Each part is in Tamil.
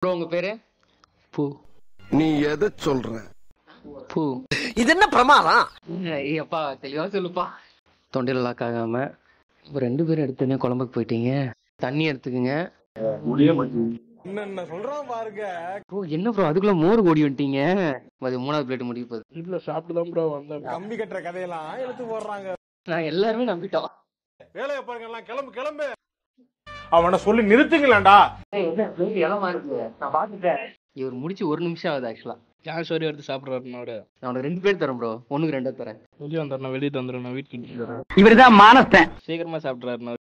ப்ரோ உங்க பேரு? பூ. நீ எதை சொல்ற? பூ. இது என்ன பிரமாதம்? அப்பா தெளிவா சொல்லுப்பா. தொண்டையில் லாக் ஆகாம இப்போ 2 பேரும் எடுத்துனே குழம்புக்கு போயிட்டீங்க. தண்ணி எடுத்துக்குங்க. என்ன சொல்றான் பாருங்க. ப்ரோ என்ன ப்ரோ அதுக்குள்ள மோர் ஓடி வந்துட்டீங்க. அது 3வது பிளேட் முடிய போகுது. வீட்டுல சாப்பிட்டு தான் ப்ரோ வந்தேன். கம்பி கட்டுற கதையெல்லாம் எடுத்து போடுறாங்க. நான் எல்லாருமே நம்பிட்டோம். வேலையை பாருங்க எல்லாம் கிளம்பு கிளம்பு. அவனை சொல்லி நிறுத்துங்களேன்டா. நான் பாத்துட்டேன். இவர் முடிச்சு 1 நிமிஷம் ஆகுது ஆக்சுவலா. யார் சோரி எடுத்து சாப்பிட்றாரு? நான் உனக்கு 2 பிளேட் தரேன் ப்ரோ. 1க்கு 2 தரேன். வெளியே வந்துடுறேன், வெளியே வந்துடுறேன், நான் வீட்டுக்கு தரேன். இவருதான் மானஸ்தன். சீக்கிரமா சாப்பிட்றாரு.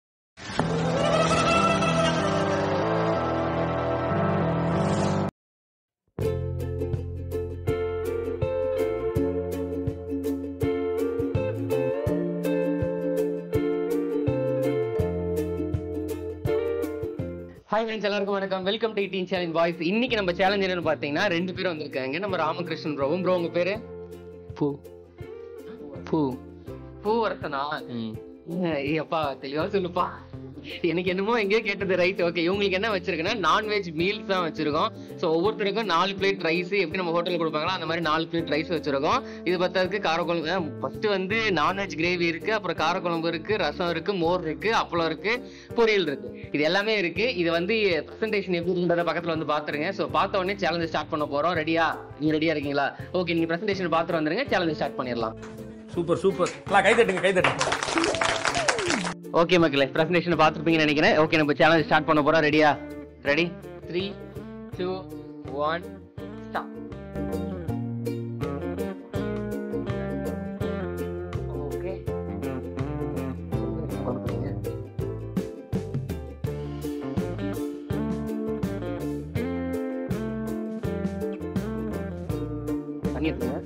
ஹாய் ஃப்ரெண்ட்ஸ், எல்லாருக்கும் வணக்கம். Welcome to teen challenge boys. இன்னைக்கு நம்ம சேலஞ்ச் என்னன்னு பார்த்தீங்கன்னா 2 பேரும் வந்திருக்காங்க. நம்ம ராமகிருஷ்ணன் ப்ரோவும். ப்ரோ உங்க பேரு? பூ. பூ. பூவரசனா? அப்பா தெளிவா சொல்லுப்பா. எனக்கு என்னமோ எங்கேயோ கேட்டது. Right, okay. இவங்களுக்கு என்ன வச்சிருக்கேன்னா நான்வெஜ் மீல்ஸ் தான் வச்சிருக்கோம். ஸோ ஒவ்வொருத்தருக்கும் 4 பிளேட் ரைஸ் எப்படி நம்ம ஹோட்டலில் கொடுப்பாங்களோ அந்த மாதிரி 4 பிளேட் ரைஸ் வச்சிருக்கோம். இது பத்தாதுக்கு காரக்குழம்பு. ஃபர்ஸ்ட் வந்து நான்வெஜ் கிரேவி இருக்கு, அப்புறம் காரக்குழம்பு இருக்கு, ரசம் இருக்கு, மோர் இருக்கு, அப்பளம் இருக்கு, பொரியல் இருக்கு. இது எல்லாமே இருக்கு. இது வந்து பிரசன்டேஷன் எப்படி இருக்குன்றத பக்கத்துல வந்து பாத்துருங்க. ஸோ பார்த்த உடனே சேலஞ்ச் ஸ்டார்ட் பண்ண போறோம். ரெடியா? நீங்க ரெடியா இருக்கீங்களா? ஓகே, நீங்க பிரசன்டேஷன் பார்த்துட்டு வந்துருங்க. சேலஞ்ச் ஸ்டார்ட் பண்ணிடலாம். Super super. கை தட்டுங்க கை தட்டுங்க. ஓகே மக்களே, பிரசன்டேஷன் பார்த்துருப்பீங்கன்னு நினைக்கிறேன். ஓகே, நம்ம சேலஞ்ச் ஸ்டார்ட் பண்ண போறோம். ரெடியா? ரெடி? 3, 2, 1 ஸ்டார்ட். ஓகே, தண்ணி எடுத்துங்க.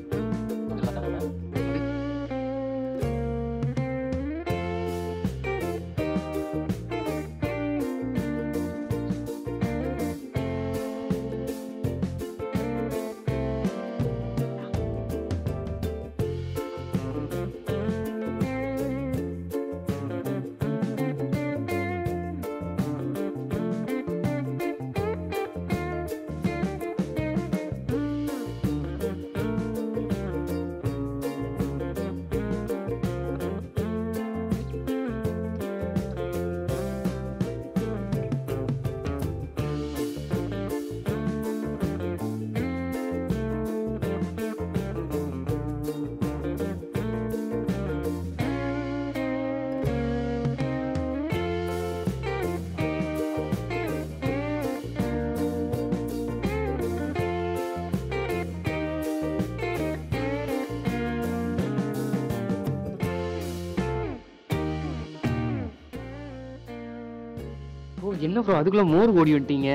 என்ன ப்ரோ அதுக்குள்ள மோர் ஓடி வந்துட்டீங்க.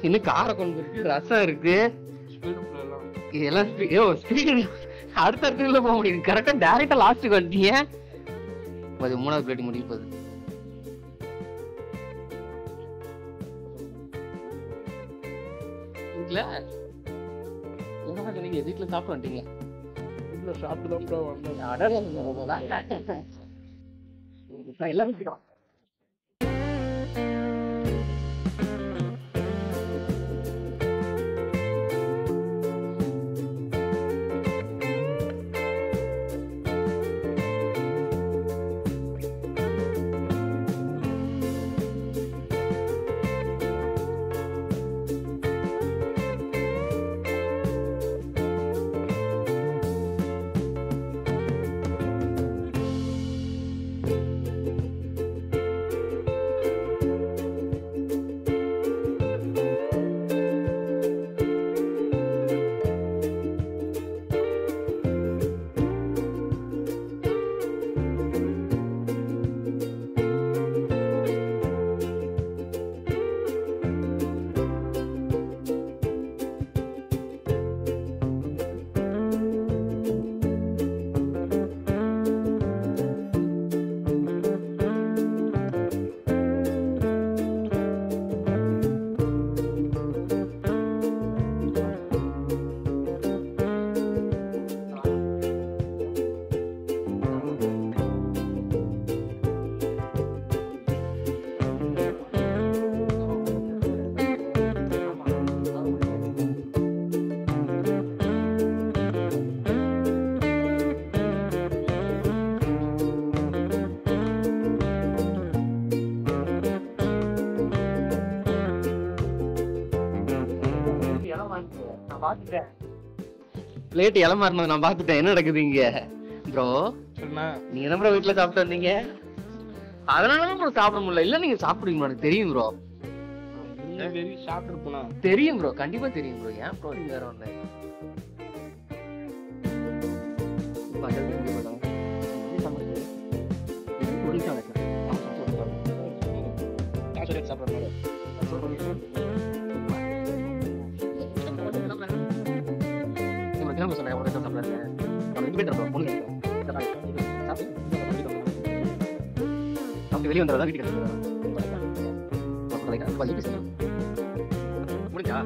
இன்னும் காரக்குழம்பு இருக்கு, ரசம் இருக்கு. இதெல்லாம் அடுத்த இடத்துல போக முடியும். கரெக்டா டைரக்டா லாஸ்ட்டுக்கு வந்துட்டீங்க. அது 3வது பிளேட் முடிய போகுது. வீட்டுல என்ன சொன்னீங்க? வீட்டுல சாப்பிட்டு வந்துட்டீங்க. வீட்டுல சாப்பிட்டு தான் ப்ரோ வந்தேன். எல்லாரும் நான் பாத்துட்டேன். பிளேட் இலை மாறினது நான் பாத்துட்டேன். என்ன நடக்குது இங்க ப்ரோ? சொன்னா நீங்க என்ன ப்ரோ வீட்டுல சாப்பிட்டு வந்தீங்க? அதனாலதான் ப்ரோ சாப்பிட முடியல. இல்ல நீங்க சாப்பிடுவீங்க எனக்கு தெரியும் ப்ரோ. சாப்பிட்டுருப்பா தெரியும் ப்ரோ, கண்டிப்பா தெரியும் ப்ரோ. ஏன் ப்ரோ நீங்க வேற ஒண்ணு வெளியே வந்துடுறதா வீட்டுக்கு முடிஞ்சா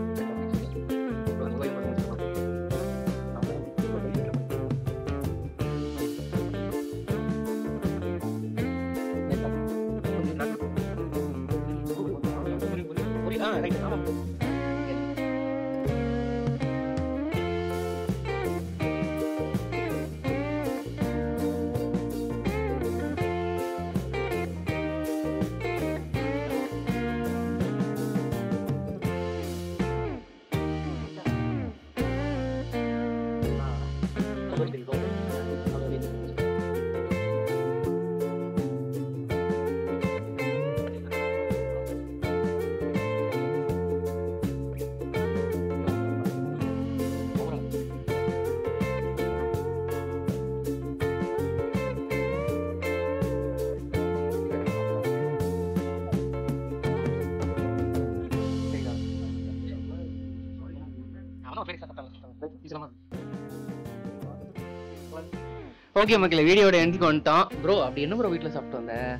ஓகே மக்களே, வீடியோட எண்டுக்கு வந்துட்டோம். ப்ரோ அப்படி என்ன ப்ரோ வீட்டுல சாப்பிட்டு வந்தேன்?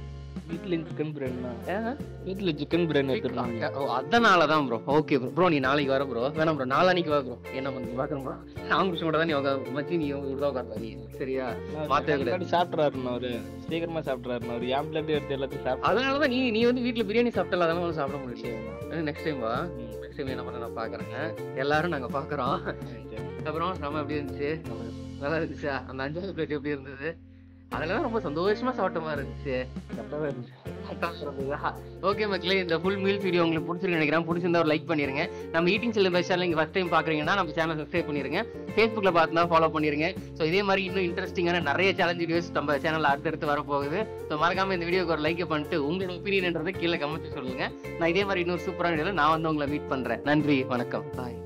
வீட்டுல சிக்கன் பிரியாணி. வீட்டுல சிக்கன் பிரியாணி எடுத்துருக்காங்க. ஓ அதனாலதான் ப்ரோ. Okay bro. ப்ரோ நீ நாளைக்கு வர ப்ரோ. வேணாம் ப்ரோ, நாளானிக்கு வா ப்ரோ. என்ன பண்ணி பாக்குறோம் ப்ரோ. நான் கூட தான் நீ மச்சி நீ தான் உட்கார்ந்தா நீ சரியா மாத்தவே கூடாது. சாப்பிட்றாருன்னு அவரு சீக்கிரமா சாப்பிட்றாருன்னு அவரு என் பிளேட் எடுத்து எல்லாத்தையும் சாப்பிட்டு. அதனாலதான் நீ வந்து வீட்டுல பிரியாணி சாப்பிட்டல, அதனால சாப்பிட முடியல. நெக்ஸ்ட் டைம் வா. நெக்ஸ்ட் டைம் என்ன பண்ண நான் பாக்குறேங்க. எல்லாரும் நாங்க பாக்குறோம். அப்புறம் நம்ம எப்படி இருந்துச்சு? நல்லா இருந்துச்சா? அந்த 5வது பிளேட் எப்படி இருந்தது? அதெல்லாம் ரொம்ப சந்தோஷமா சாப்பிட்ட மாதிரி இருந்துச்சு. ஓகே மக்களே, இந்த ஃபுல் மீல் வீடியோ உங்களுக்கு பிடிச்சிருக்கு நினைக்கிறேன். பிடிச்சிருந்தா ஒரு லைக் பண்ணிருங்க. நம்ம ஈட்டிங் செல்லும் பை சேனல் நீங்க ஃபர்ஸ்ட் டைம் பாக்குறீங்கன்னா நம்ம சேனல் சப்ஸ்கிரைப் பண்ணிருங்க. ஃபேஸ்புக்ல பார்த்தா ஃபாலோ பண்ணிருங்க. ஸோ இதே மாதிரி இன்னும் இன்ட்ரெஸ்டிங்கான நிறைய சேலஞ்ச் வீடியோஸ் நம்ம சேனல்ல அடுத்தடுத்து வரப்போகுது. ஸோ மறக்காம இந்த வீடியோக்கு ஒரு லைக் பண்ணிட்டு உங்களோட ஒப்பீனியன்ன்றதை கீழே கமெண்ட் சொல்லுங்க. நான் இதே மாதிரி இன்னொரு சூப்பரான வீடியோல நான் வந்து உங்களை மீட் பண்றேன். நன்றி, வணக்கம், பாய்.